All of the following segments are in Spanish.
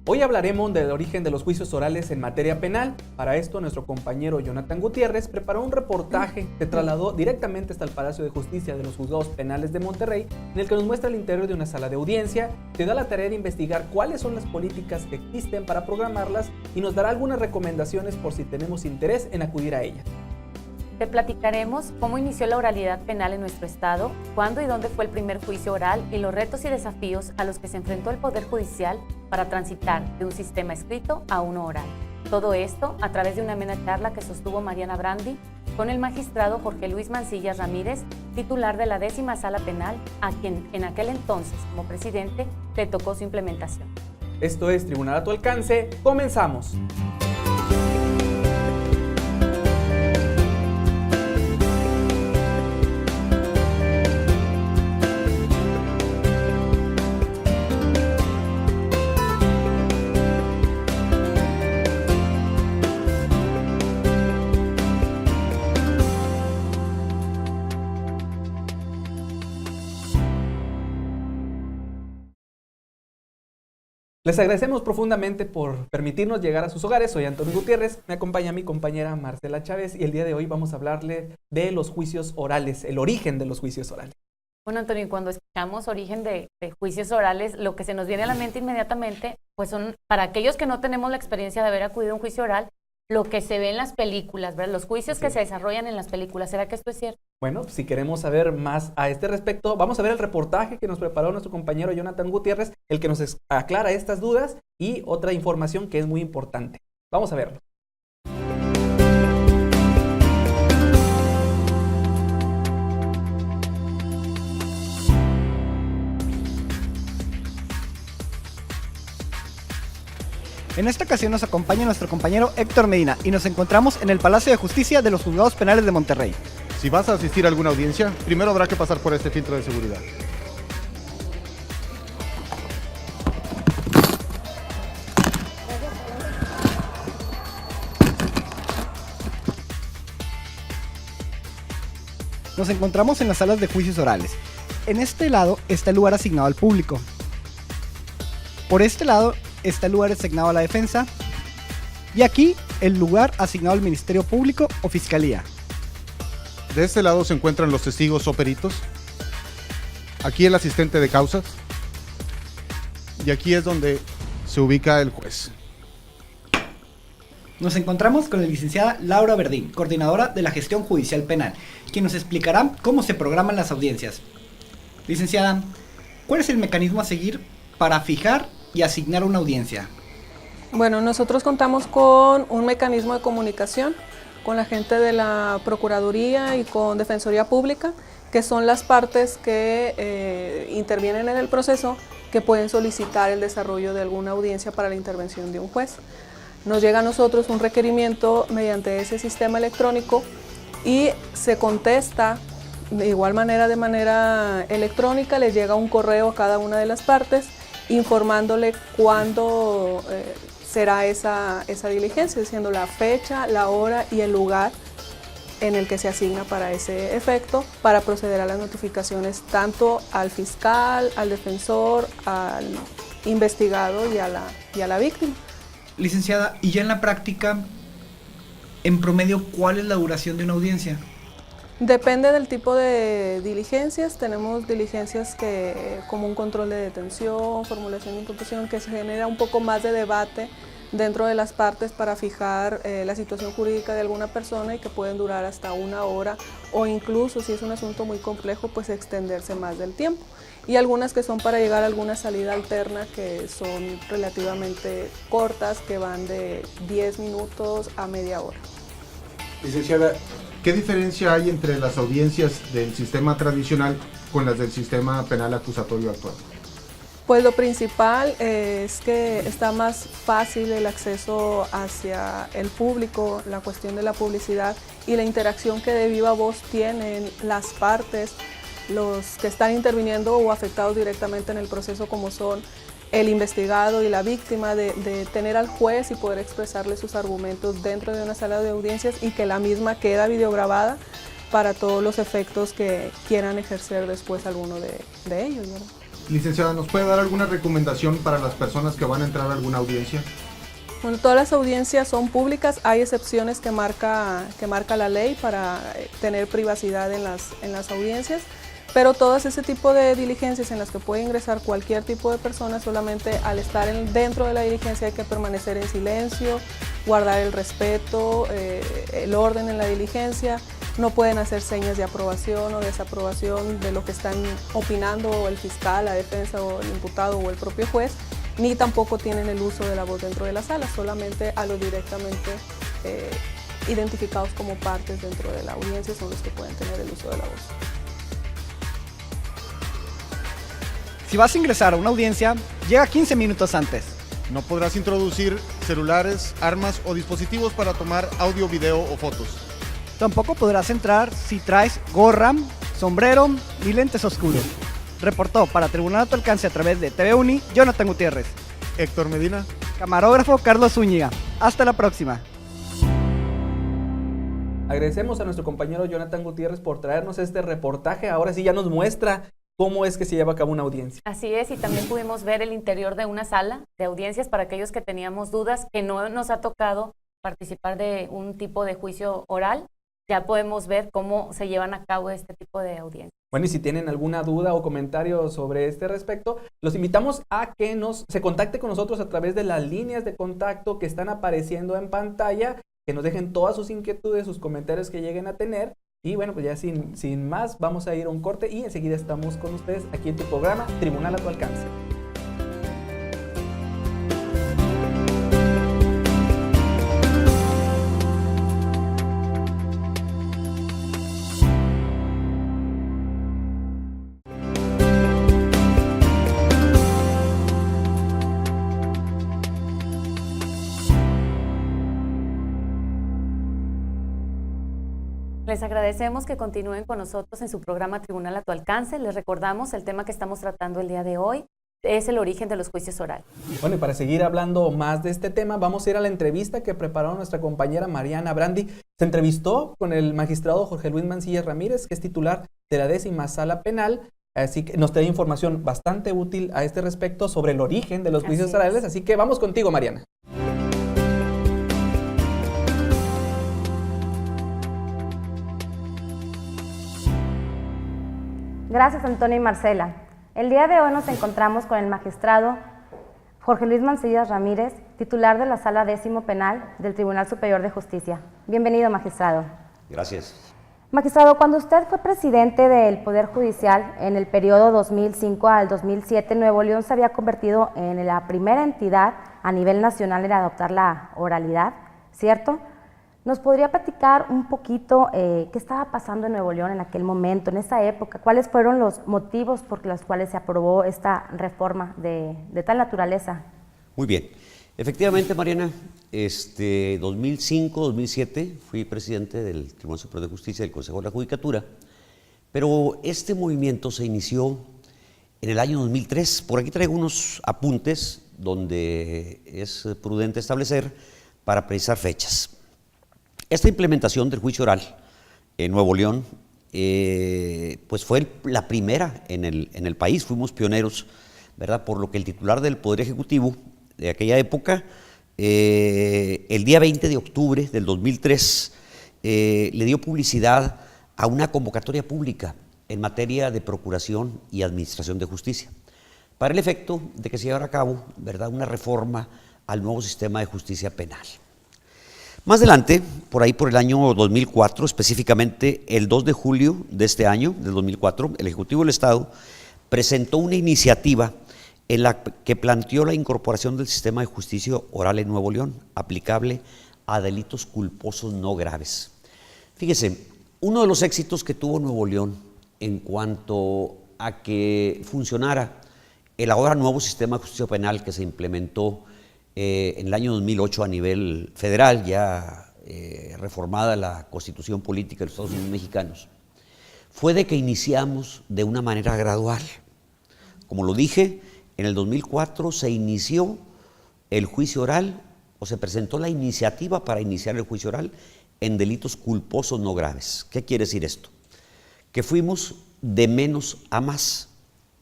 Hoy hablaremos del origen de los juicios orales en materia penal. Para esto, nuestro compañero Jonathan Gutiérrez preparó un reportaje que trasladó directamente hasta el Palacio de Justicia de los Juzgados Penales de Monterrey, en el que nos muestra el interior de una sala de audiencia, te da la tarea de investigar cuáles son las políticas que existen para programarlas y nos dará algunas recomendaciones por si tenemos interés en acudir a ellas. Te platicaremos cómo inició la oralidad penal en nuestro estado, cuándo y dónde fue el primer juicio oral y los retos y desafíos a los que se enfrentó el Poder Judicial para transitar de un sistema escrito a uno oral. Todo esto a través de una amena charla que sostuvo Mariana Brandi con el magistrado Jorge Luis Mancillas Ramírez, titular de la 10ª Sala Penal, a quien en aquel entonces, como presidente, le tocó su implementación. Esto es Tribunal a tu alcance. ¡Comenzamos! Les agradecemos profundamente por permitirnos llegar a sus hogares. Soy Antonio Gutiérrez, me acompaña mi compañera Marcela Chávez y el día de hoy vamos a hablarle de los juicios orales, el origen de los juicios orales. Bueno, Antonio, cuando escuchamos origen de juicios orales, lo que se nos viene a la mente inmediatamente, pues son, para aquellos que no tenemos la experiencia de haber acudido a un juicio oral, lo que se ve en las películas, ¿verdad? Los juicios que se desarrollan en las películas. ¿Será que esto es cierto? Bueno, si queremos saber más a este respecto, vamos a ver el reportaje que nos preparó nuestro compañero Jonathan Gutiérrez, el que nos aclara estas dudas y otra información que es muy importante. Vamos a verlo. En esta ocasión nos acompaña nuestro compañero Héctor Medina y nos encontramos en el Palacio de Justicia de los Juzgados Penales de Monterrey. Si vas a asistir a alguna audiencia, primero habrá que pasar por este filtro de seguridad. Nos encontramos en las salas de juicios orales. En este lado está el lugar asignado al público. Por este lado está el lugar asignado a la defensa y aquí el lugar asignado al Ministerio Público o Fiscalía. De este lado se encuentran los testigos o peritos, aquí el asistente de causas y aquí es donde se ubica el juez. Nos encontramos con la licenciada Laura Verdín, coordinadora de la gestión judicial penal, quien nos explicará cómo se programan las audiencias. Licenciada, ¿cuál es el mecanismo a seguir para fijar y asignar una audiencia? Bueno, nosotros contamos con un mecanismo de comunicación con la gente de la Procuraduría y con Defensoría Pública, que son las partes que intervienen en el proceso, que pueden solicitar el desarrollo de alguna audiencia para la intervención de un juez. Nos llega a nosotros un requerimiento mediante ese sistema electrónico y se contesta de igual manera, de manera electrónica, les llega un correo a cada una de las partes informándole cuándo será esa diligencia, diciendo la fecha, la hora y el lugar en el que se asigna para ese efecto, para proceder a las notificaciones tanto al fiscal, al defensor, al investigado y a la víctima. Licenciada, y ya en la práctica, en promedio, ¿cuál es la duración de una audiencia? Depende del tipo de diligencias. Tenemos diligencias que, como un control de detención, formulación de imputación, que se genera un poco más de debate dentro de las partes para fijar la situación jurídica de alguna persona y que pueden durar hasta 1 hora o incluso, si es un asunto muy complejo, pues extenderse más del tiempo. Y algunas que son para llegar a alguna salida alterna que son relativamente cortas, que van de 10 minutos a media hora. Licenciada, ¿qué diferencia hay entre las audiencias del sistema tradicional con las del sistema penal acusatorio actual? Pues lo principal es que está más fácil el acceso hacia el público, la cuestión de la publicidad y la interacción que de viva voz tienen las partes, los que están interviniendo o afectados directamente en el proceso, como son el investigado y la víctima de tener al juez y poder expresarle sus argumentos dentro de una sala de audiencias y que la misma queda videograbada para todos los efectos que quieran ejercer después alguno de ellos, ¿verdad? Licenciada, ¿nos puede dar alguna recomendación para las personas que van a entrar a alguna audiencia? Bueno, todas las audiencias son públicas, hay excepciones que marca la ley para tener privacidad en las audiencias, pero todas ese tipo de diligencias en las que puede ingresar cualquier tipo de persona, solamente al estar dentro de la diligencia hay que permanecer en silencio, guardar el respeto, el orden en la diligencia. No pueden hacer señas de aprobación o desaprobación de lo que están opinando el fiscal, la defensa o el imputado o el propio juez, ni tampoco tienen el uso de la voz dentro de la sala, solamente a los directamente identificados como partes dentro de la audiencia son los que pueden tener el uso de la voz. Si vas a ingresar a una audiencia, llega 15 minutos antes. No podrás introducir celulares, armas o dispositivos para tomar audio, video o fotos. Tampoco podrás entrar si traes gorra, sombrero y lentes oscuros. Reportó para Tribunal a tu alcance a través de TV Uni, Jonathan Gutiérrez. Héctor Medina. Camarógrafo Carlos Zúñiga. Hasta la próxima. Agradecemos a nuestro compañero Jonathan Gutiérrez por traernos este reportaje. Ahora sí ya nos muestra cómo es que se lleva a cabo una audiencia. Así es, y también pudimos ver el interior de una sala de audiencias para aquellos que teníamos dudas, que no nos ha tocado participar de un tipo de juicio oral. Ya podemos ver cómo se llevan a cabo este tipo de audiencias. Bueno, y si tienen alguna duda o comentario sobre este respecto, los invitamos a que se contacte con nosotros a través de las líneas de contacto que están apareciendo en pantalla, que nos dejen todas sus inquietudes, sus comentarios que lleguen a tener. Y bueno, pues ya sin más, vamos a ir a un corte y enseguida estamos con ustedes aquí en tu programa Tribunal a tu alcance. Les agradecemos que continúen con nosotros en su programa Tribunal a tu alcance. Les recordamos el tema que estamos tratando el día de hoy es el origen de los juicios orales. Bueno, y para seguir hablando más de este tema, vamos a ir a la entrevista que preparó nuestra compañera Mariana Brandi. Se entrevistó con el magistrado Jorge Luis Mancillas Ramírez, que es titular de la 10ª Sala Penal, así que nos trae información bastante útil a este respecto sobre el origen de los juicios orales, así que vamos contigo, Mariana. Gracias, Antonio y Marcela. El día de hoy nos encontramos con el magistrado Jorge Luis Mancillas Ramírez, titular de la Sala 10º Penal del Tribunal Superior de Justicia. Bienvenido, magistrado. Gracias. Magistrado, cuando usted fue presidente del Poder Judicial en el periodo 2005 al 2007, Nuevo León se había convertido en la primera entidad a nivel nacional en adoptar la oralidad, ¿cierto? ¿Nos podría platicar un poquito qué estaba pasando en Nuevo León en aquel momento, en esa época? ¿Cuáles fueron los motivos por los cuales se aprobó esta reforma de tal naturaleza? Muy bien. Efectivamente, Mariana, 2005-2007 fui presidente del Tribunal Superior de Justicia del Consejo de la Judicatura, pero este movimiento se inició en el año 2003. Por aquí traigo unos apuntes donde es prudente establecer para precisar fechas. Esta implementación del juicio oral en Nuevo León pues fue la primera en el país, fuimos pioneros, ¿verdad? Por lo que el titular del Poder Ejecutivo de aquella época, el día 20 de octubre del 2003, le dio publicidad a una convocatoria pública en materia de procuración y administración de justicia, para el efecto de que se llevara a cabo, ¿verdad?, una reforma al nuevo sistema de justicia penal. Más adelante, por ahí por el año 2004, específicamente el 2 de julio de este año, del 2004, el Ejecutivo del Estado presentó una iniciativa en la que planteó la incorporación del sistema de justicia oral en Nuevo León, aplicable a delitos culposos no graves. Fíjese, uno de los éxitos que tuvo Nuevo León en cuanto a que funcionara el ahora nuevo sistema de justicia penal que se implementó en el año 2008 a nivel federal, ya reformada la Constitución Política de los Estados Unidos Mexicanos, fue de que iniciamos de una manera gradual. Como lo dije, En el 2004 se inició el juicio oral, o se presentó la iniciativa para iniciar el juicio oral en delitos culposos no graves. ¿Qué quiere decir esto? Que fuimos de menos a más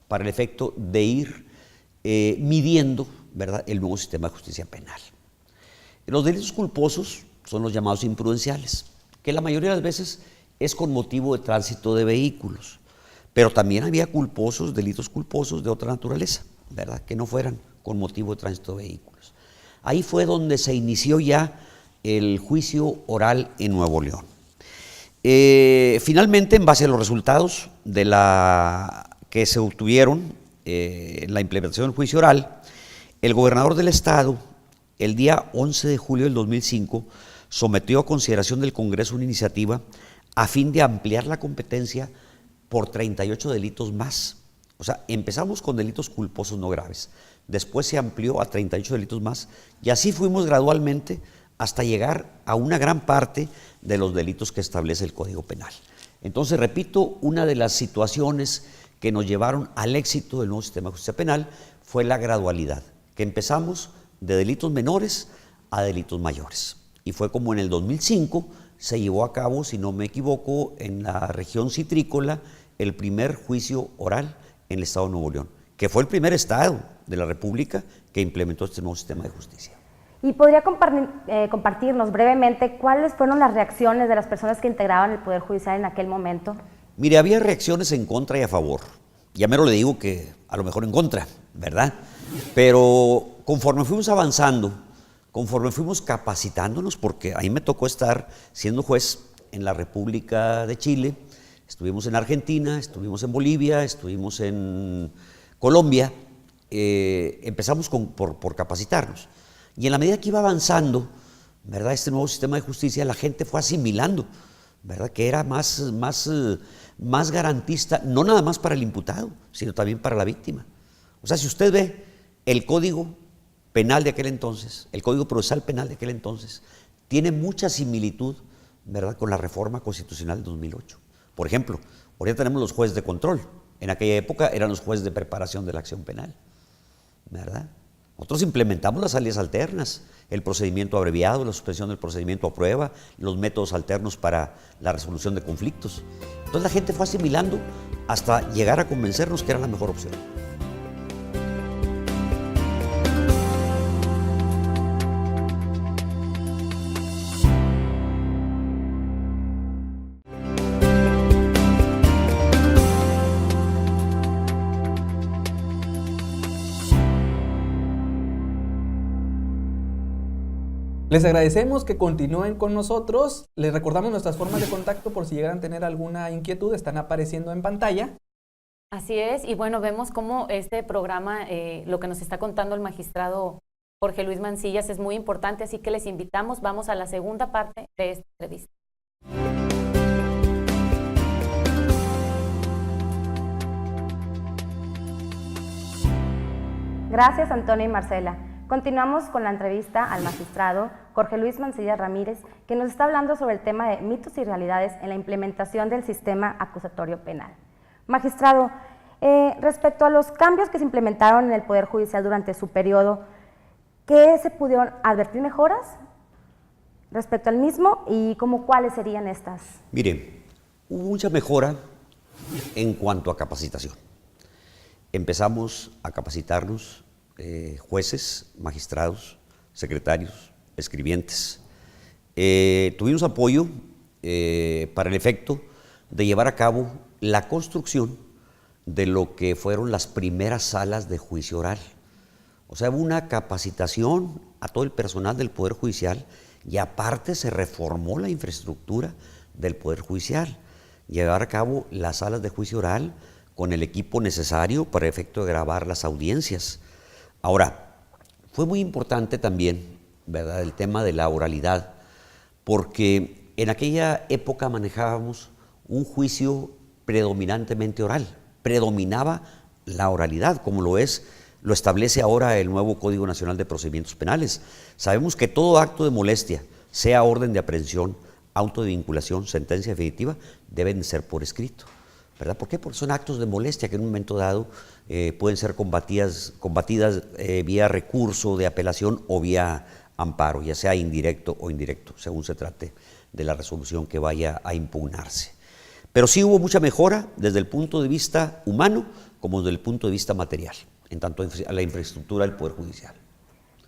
para el efecto de ir midiendo, ¿verdad?, el nuevo sistema de justicia penal. Los delitos culposos son los llamados imprudenciales, que la mayoría de las veces es con motivo de tránsito de vehículos, pero también había delitos culposos de otra naturaleza, ¿verdad?, que no fueran con motivo de tránsito de vehículos. Ahí fue donde se inició ya el juicio oral en Nuevo León. Finalmente, en base a los resultados que se obtuvieron en la implementación del juicio oral, el gobernador del estado, el día 11 de julio del 2005, sometió a consideración del Congreso una iniciativa a fin de ampliar la competencia por 38 delitos más. O sea, empezamos con delitos culposos no graves, después se amplió a 38 delitos más, y así fuimos gradualmente hasta llegar a una gran parte de los delitos que establece el Código Penal. Entonces, repito, una de las situaciones que nos llevaron al éxito del nuevo sistema de justicia penal fue la gradualidad, que empezamos de delitos menores a delitos mayores. Y fue como en el 2005 se llevó a cabo, si no me equivoco, en la región citrícola, el primer juicio oral en el estado de Nuevo León, que fue el primer estado de la República que implementó este nuevo sistema de justicia. ¿Y podría compartirnos brevemente cuáles fueron las reacciones de las personas que integraban el Poder Judicial en aquel momento? Mire, había reacciones en contra y a favor. Ya mero le digo que a lo mejor en contra, ¿verdad? Pero conforme fuimos avanzando, conforme fuimos capacitándonos, porque ahí me tocó estar siendo juez en la República de Chile, estuvimos en Argentina, estuvimos en Bolivia, estuvimos en Colombia, empezamos por capacitarnos. Y en la medida que iba avanzando, ¿verdad?, este nuevo sistema de justicia, la gente fue asimilando, ¿verdad?, que era más garantista, no nada más para el imputado, sino también para la víctima. O sea, si usted ve el Código Penal de aquel entonces, el Código Procesal Penal de aquel entonces, tiene mucha similitud, ¿verdad?, con la reforma constitucional del 2008. Por ejemplo, ahorita tenemos los jueces de control. En aquella época eran los jueces de preparación de la acción penal, ¿verdad? Nosotros implementamos las salidas alternas, el procedimiento abreviado, la suspensión del procedimiento a prueba, los métodos alternos para la resolución de conflictos. Entonces la gente fue asimilando hasta llegar a convencernos que era la mejor opción. Les agradecemos que continúen con nosotros. Les recordamos nuestras formas de contacto por si llegan a tener alguna inquietud, están apareciendo en pantalla. Así es, y bueno, vemos cómo este programa, lo que nos está contando el magistrado Jorge Luis Mancillas es muy importante, así que les invitamos, vamos a la segunda parte de esta entrevista. Gracias, Antonio y Marcela. Continuamos con la entrevista al magistrado Jorge Luis Mancillas Ramírez, que nos está hablando sobre el tema de mitos y realidades en la implementación del sistema acusatorio penal. Magistrado, respecto a los cambios que se implementaron en el Poder Judicial durante su periodo, ¿qué se pudieron advertir mejoras respecto al mismo y cuáles serían estas? Mire, hubo mucha mejora en cuanto a capacitación. Empezamos a capacitarnos jueces, magistrados, secretarios, escribientes. Tuvimos apoyo para el efecto de llevar a cabo la construcción de lo que fueron las primeras salas de juicio oral. O sea, hubo una capacitación a todo el personal del Poder Judicial y aparte se reformó la infraestructura del Poder Judicial. Llevar a cabo las salas de juicio oral con el equipo necesario para el efecto de grabar las audiencias. Ahora, fue muy importante también, ¿verdad?, el tema de la oralidad, porque en aquella época manejábamos un juicio predominantemente oral, predominaba la oralidad, como lo establece ahora el nuevo Código Nacional de Procedimientos Penales. Sabemos que todo acto de molestia, sea orden de aprehensión, auto de vinculación, sentencia definitiva, deben ser por escrito. ¿verdad? ¿Por qué? Porque son actos de molestia que en un momento dado pueden ser combatidas vía recurso de apelación o vía amparo, ya sea indirecto o indirecto, según se trate de la resolución que vaya a impugnarse. Pero sí hubo mucha mejora desde el punto de vista humano como desde el punto de vista material, en tanto a la infraestructura del Poder Judicial.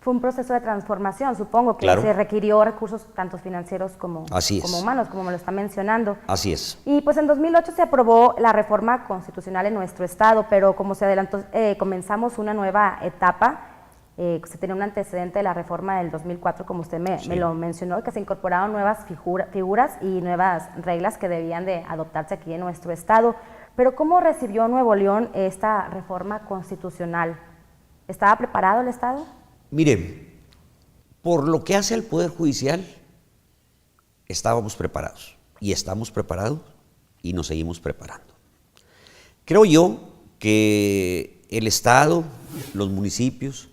Fue un proceso de transformación, supongo, que Claro. se requirió recursos tanto financieros como Así es. humanos, como me lo está mencionando. Así es. Y pues en 2008 se aprobó la reforma constitucional en nuestro estado, pero como se adelantó, comenzamos una nueva etapa. Se tenía un antecedente de la reforma del 2004, como usted me lo mencionó, que se incorporaron nuevas figuras y nuevas reglas que debían de adoptarse aquí en nuestro estado. Pero ¿cómo recibió Nuevo León esta reforma constitucional? ¿Estaba preparado el estado? Mire, por lo que hace al Poder Judicial, estábamos preparados y estamos preparados y nos seguimos preparando. Creo yo que el Estado, los municipios,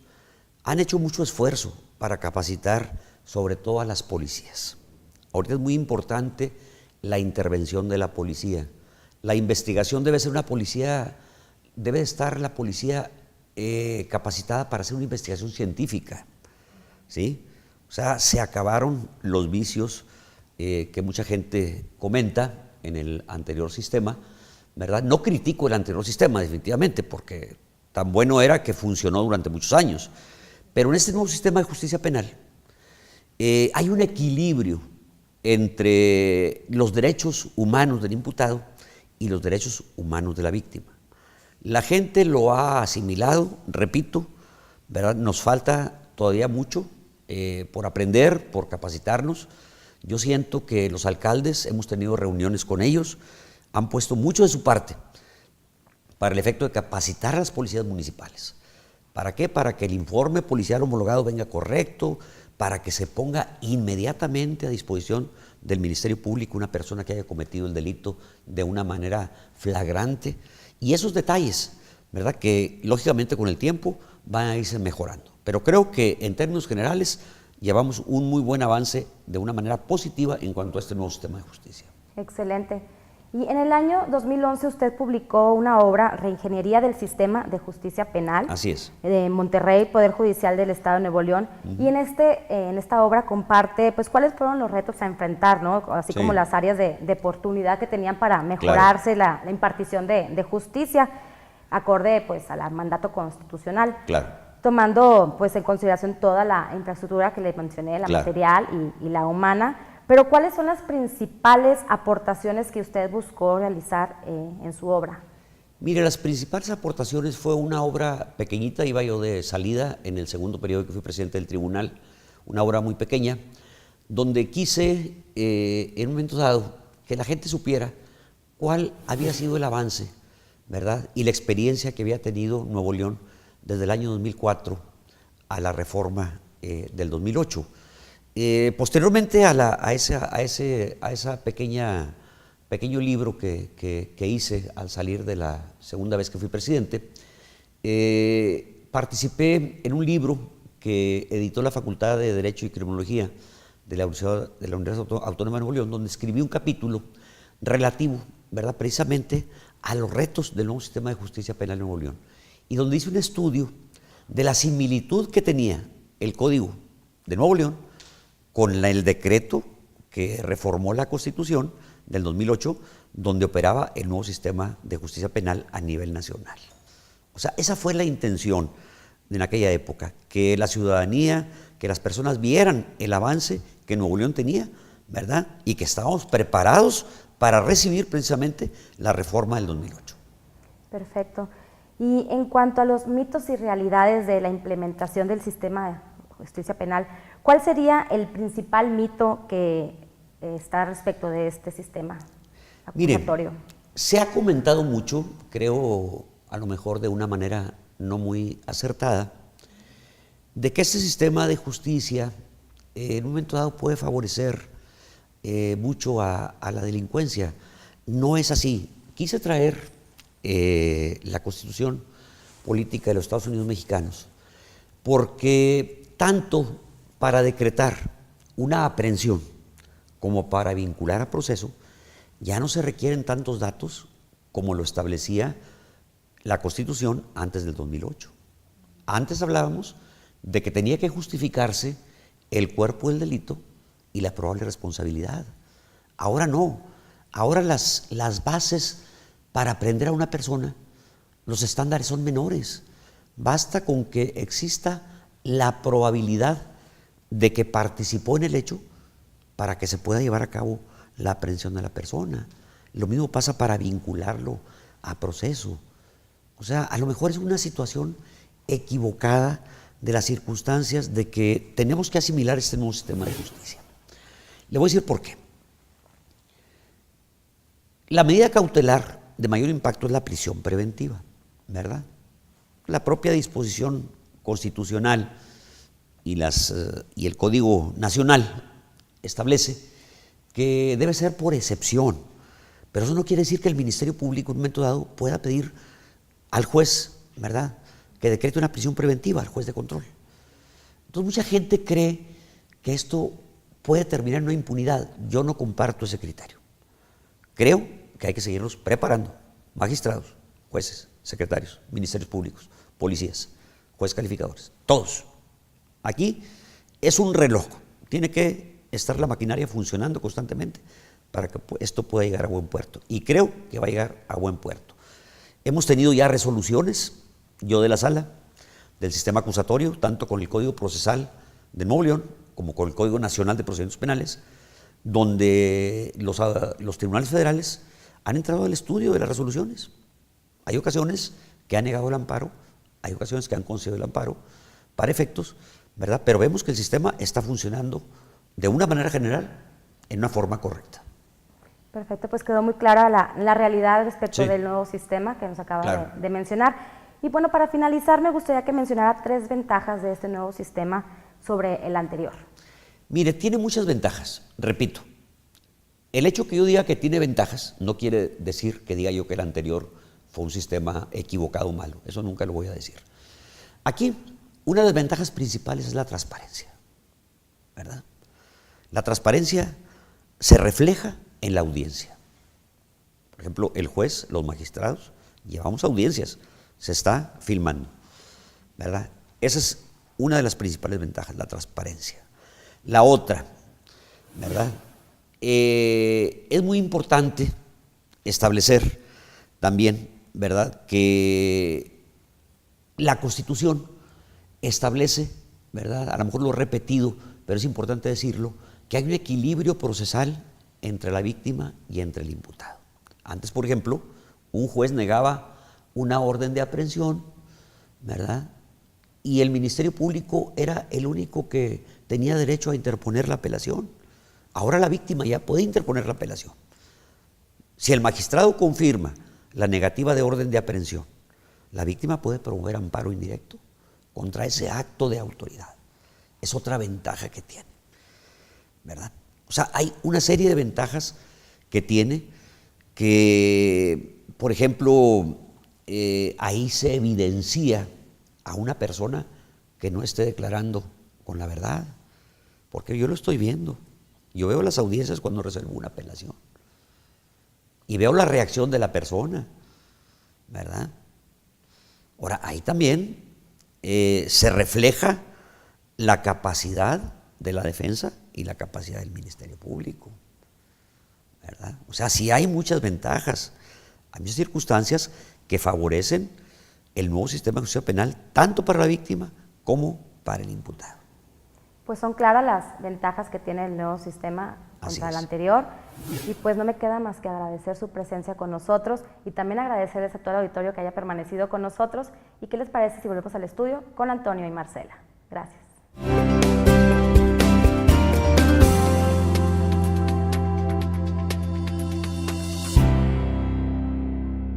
han hecho mucho esfuerzo para capacitar sobre todo a las policías. Ahorita es muy importante la intervención de la policía. La investigación debe estar la policía capacitada para hacer una investigación científica, ¿sí? O sea, se acabaron los vicios que mucha gente comenta en el anterior sistema, ¿verdad? No critico el anterior sistema, definitivamente, porque tan bueno era que funcionó durante muchos años, pero en este nuevo sistema de justicia penal hay un equilibrio entre los derechos humanos del imputado y los derechos humanos de la víctima. La gente lo ha asimilado, repito, ¿verdad? Nos falta todavía mucho por aprender, por capacitarnos. Yo siento que los alcaldes, hemos tenido reuniones con ellos, han puesto mucho de su parte para el efecto de capacitar a las policías municipales. ¿Para qué? Para que el informe policial homologado venga correcto, para que se ponga inmediatamente a disposición del Ministerio Público una persona que haya cometido el delito de una manera flagrante. Y esos detalles, ¿verdad?, que lógicamente con el tiempo van a irse mejorando. Pero creo que en términos generales llevamos un muy buen avance de una manera positiva en cuanto a este nuevo sistema de justicia. Excelente. Y en el año 2011 usted publicó una obra, Reingeniería del Sistema de Justicia Penal. Así es. De Monterrey, Poder Judicial del Estado de Nuevo León. Y en esta obra comparte, pues, cuáles fueron los retos a enfrentar, ¿no? Así como las áreas de oportunidad que tenían para mejorarse la impartición de justicia, acorde, pues, al mandato constitucional. Claro. Tomando, pues, en consideración toda la infraestructura que le mencioné, la material y la humana. Pero ¿cuáles son las principales aportaciones que usted buscó realizar en su obra? Mire, las principales aportaciones fue una obra pequeñita, iba yo de salida en el segundo periodo que fui presidente del tribunal, una obra muy pequeña, donde quise, en un momento dado, que la gente supiera cuál había sido el avance, ¿verdad?, y la experiencia que había tenido Nuevo León desde el año 2004 a la reforma del 2008. Posteriormente a esa pequeño libro que hice al salir de la segunda vez que fui presidente, participé en un libro que editó la Facultad de Derecho y Criminología de la Universidad Autónoma de Nuevo León, donde escribí un capítulo relativo, ¿verdad?, precisamente a los retos del nuevo sistema de justicia penal en Nuevo León, y donde hice un estudio de la similitud que tenía el Código de Nuevo León con el decreto que reformó la Constitución del 2008, donde operaba el nuevo sistema de justicia penal a nivel nacional. O sea, esa fue la intención en aquella época, que la ciudadanía, que las personas vieran el avance que Nuevo León tenía, ¿verdad?, y que estábamos preparados para recibir precisamente la reforma del 2008. Perfecto. Y en cuanto a los mitos y realidades de la implementación del sistema de justicia penal, ¿cuál sería el principal mito que está respecto de este sistema acusatorio? Mire, se ha comentado mucho, creo a lo mejor de una manera no muy acertada, de que este sistema de justicia en un momento dado puede favorecer mucho a la delincuencia. No es así. Quise traer la Constitución Política de los Estados Unidos Mexicanos porque tanto para decretar una aprehensión como para vincular a proceso, ya no se requieren tantos datos como lo establecía la Constitución antes del 2008. Antes hablábamos de que tenía que justificarse el cuerpo del delito y la probable responsabilidad. Ahora no. Ahora las bases para prender a una persona, los estándares son menores. Basta con que exista la probabilidad de que participó en el hecho para que se pueda llevar a cabo la aprehensión de la persona. Lo mismo pasa para vincularlo a proceso. O sea, a lo mejor es una situación equivocada de las circunstancias de que tenemos que asimilar este nuevo sistema de justicia. Le voy a decir por qué. La medida cautelar de mayor impacto es la prisión preventiva, ¿verdad? La propia disposición constitucional y el Código Nacional establece que debe ser por excepción, pero eso no quiere decir que el Ministerio Público en un momento dado pueda pedir al juez, ¿verdad?, que decrete una prisión preventiva, al juez de control. Entonces mucha gente cree que esto puede terminar en una impunidad. Yo no comparto ese criterio. Creo que hay que seguirlos preparando, magistrados, jueces, secretarios, ministerios públicos, policías, jueces calificadores, todos. Aquí es un reloj, tiene que estar la maquinaria funcionando constantemente para que esto pueda llegar a buen puerto. Y creo que va a llegar a buen puerto. Hemos tenido ya resoluciones, yo de la sala, del sistema acusatorio, tanto con el Código Procesal de Nuevo León como con el Código Nacional de Procedimientos Penales, donde los tribunales federales han entrado al estudio de las resoluciones. Hay ocasiones que han negado el amparo, hay ocasiones que han concedido el amparo para efectos, ¿verdad? Pero vemos que el sistema está funcionando de una manera general en una forma correcta. Perfecto, pues quedó muy clara la realidad respecto Sí. del nuevo sistema que nos acaba Claro. de mencionar. Y bueno, para finalizar me gustaría que mencionara 3 ventajas de este nuevo sistema sobre el anterior. Mire, tiene muchas ventajas, repito. El hecho que yo diga que tiene ventajas no quiere decir que diga yo que el anterior fue un sistema equivocado o malo. Eso nunca lo voy a decir. Aquí, una de las ventajas principales es la transparencia, ¿verdad? La transparencia se refleja en la audiencia. Por ejemplo, el juez, los magistrados, llevamos audiencias, se está filmando, ¿verdad? Esa es una de las principales ventajas, la transparencia. La otra, ¿verdad? Es muy importante establecer también, ¿verdad?, que la Constitución establece, ¿verdad?, a lo mejor lo he repetido, pero es importante decirlo, que hay un equilibrio procesal entre la víctima y entre el imputado. Antes, por ejemplo, un juez negaba una orden de aprehensión, ¿verdad?, y el Ministerio Público era el único que tenía derecho a interponer la apelación. Ahora la víctima ya puede interponer la apelación. Si el magistrado confirma la negativa de orden de aprehensión, la víctima puede promover amparo indirecto contra ese acto de autoridad. Es otra ventaja que tiene, ¿verdad? O sea, hay una serie de ventajas que tiene que, por ejemplo, ahí se evidencia a una persona que no esté declarando con la verdad, porque yo lo estoy viendo. Yo veo las audiencias cuando resuelvo una apelación y veo la reacción de la persona, ¿verdad? Ahora, ahí también se refleja la capacidad de la defensa y la capacidad del Ministerio Público, ¿verdad? O sea, sí hay muchas ventajas, hay muchas circunstancias que favorecen el nuevo sistema de justicia penal, tanto para la víctima como para el imputado. Pues son claras las ventajas que tiene el nuevo sistema contra el anterior, y pues no me queda más que agradecer su presencia con nosotros y también agradecerles a todo el auditorio que haya permanecido con nosotros. ¿Y qué les parece si volvemos al estudio con Antonio y Marcela? Gracias.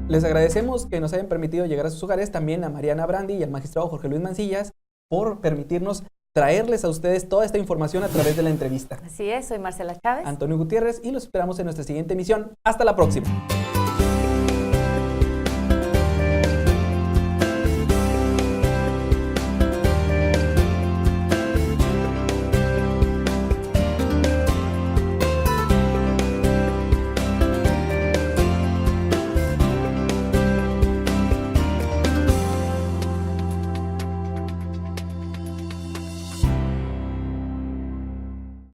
Les agradecemos que nos hayan permitido llegar a sus hogares, también a Mariana Brandi y al magistrado Jorge Luis Mancillas por permitirnos traerles a ustedes toda esta información a través de la entrevista. Así es, soy Marcela Chávez. Antonio Gutiérrez y los esperamos en nuestra siguiente emisión. Hasta la próxima.